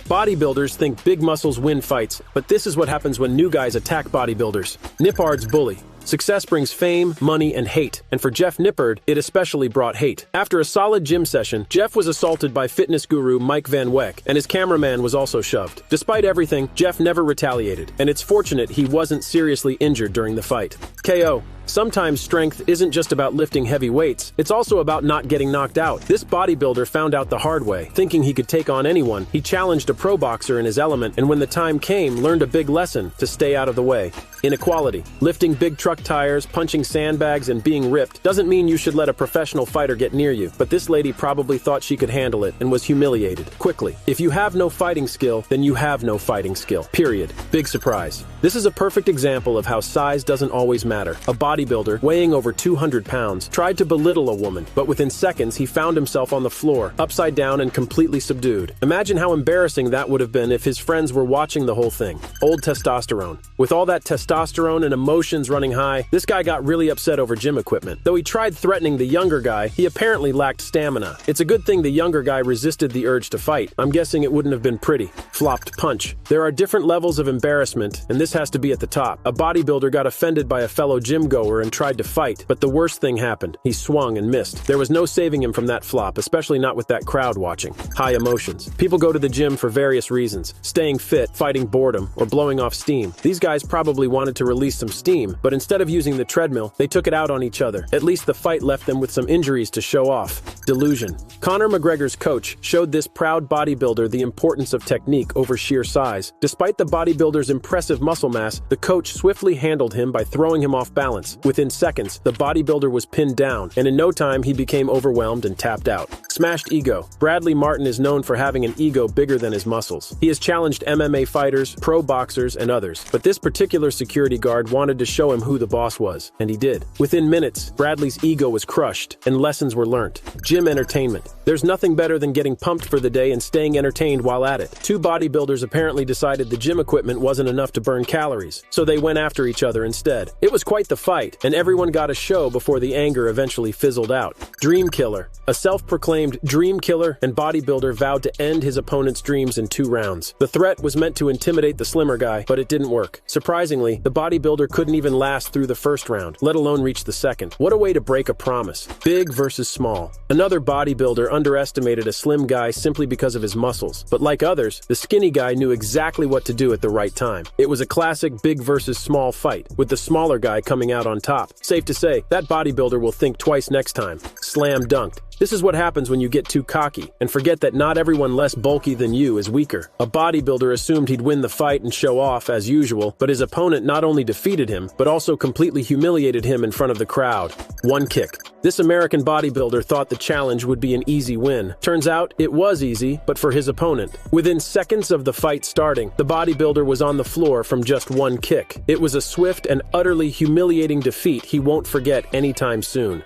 Bodybuilders think big muscles win fights, but this is what happens when new guys attack bodybuilders. Nippard's bully. Success brings fame, money, and hate, and for Jeff Nippard, it especially brought hate. After a solid gym session, Jeff was assaulted by fitness guru Mike Van Weck, and his cameraman was also shoved. Despite everything, Jeff never retaliated, and it's fortunate he wasn't seriously injured during the fight. KO. Sometimes strength isn't just about lifting heavy weights, it's also about not getting knocked out. This bodybuilder found out the hard way. Thinking he could take on anyone, he challenged a pro boxer in his element, and when the time came, learned a big lesson: to stay out of the way. Inequality. Lifting big truck tires, punching sandbags, and being ripped doesn't mean you should let a professional fighter get near you, but this lady probably thought she could handle it and was humiliated quickly. If you have no fighting skill, then you have no fighting skill. Period. Big surprise. This is a perfect example of how size doesn't always matter. A bodybuilder, weighing over 200 pounds, tried to belittle a woman, but within seconds he found himself on the floor, upside down and completely subdued. Imagine how embarrassing that would have been if his friends were watching the whole thing. Old testosterone. With all that testosterone and emotions running high, this guy got really upset over gym equipment. Though he tried threatening the younger guy, he apparently lacked stamina. It's a good thing the younger guy resisted the urge to fight. I'm guessing it wouldn't have been pretty. Flopped punch. There are different levels of embarrassment, and this has to be at the top. A bodybuilder got offended by a fellow gym goer and tried to fight, but the worst thing happened. He swung and missed. There was no saving him from that flop, especially not with that crowd watching. High emotions. People go to the gym for various reasons: staying fit, fighting boredom, or blowing off steam. These guys probably wanted to release some steam, but instead of using the treadmill, they took it out on each other. At least the fight left them with some injuries to show off. Delusion. Conor McGregor's coach showed this proud bodybuilder the importance of technique over sheer size. Despite the bodybuilder's impressive muscle mass, the coach swiftly handled him by throwing him off balance. Within seconds, the bodybuilder was pinned down, and in no time he became overwhelmed and tapped out. Smashed ego. Bradley Martin is known for having an ego bigger than his muscles. He has challenged MMA fighters, pro boxers, and others, but this particular security guard wanted to show him who the boss was, and he did. Within minutes, Bradley's ego was crushed, and lessons were learnt. Gym entertainment. There's nothing better than getting pumped for the day and staying entertained while at it. Two bodybuilders apparently decided the gym equipment wasn't enough to burn calories, so they went after each other instead. It was quite the fight, and everyone got a show before the anger eventually fizzled out. Dream killer. A self-proclaimed dream killer and bodybuilder vowed to end his opponent's dreams in 2 rounds. The threat was meant to intimidate the slimmer guy, but it didn't work. Surprisingly, the bodybuilder couldn't even last through the first round, let alone reach the second. What a way to break a promise. Big versus small. Another bodybuilder underestimated a slim guy simply because of his muscles, but like others, the skinny guy knew exactly what to do at the right time. It was a classic big versus small fight, with the smaller guy coming out on top. Safe to say, that bodybuilder will think twice next time. Slam dunked. This is what happens when you get too cocky and forget that not everyone less bulky than you is weaker. A bodybuilder assumed he'd win the fight and show off as usual, but his opponent not only defeated him, but also completely humiliated him in front of the crowd. One kick. This American bodybuilder thought the challenge would be an easy win. Turns out it was easy, but for his opponent. Within seconds of the fight starting, the bodybuilder was on the floor from just one kick. It was a swift and utterly humiliating defeat he won't forget anytime soon.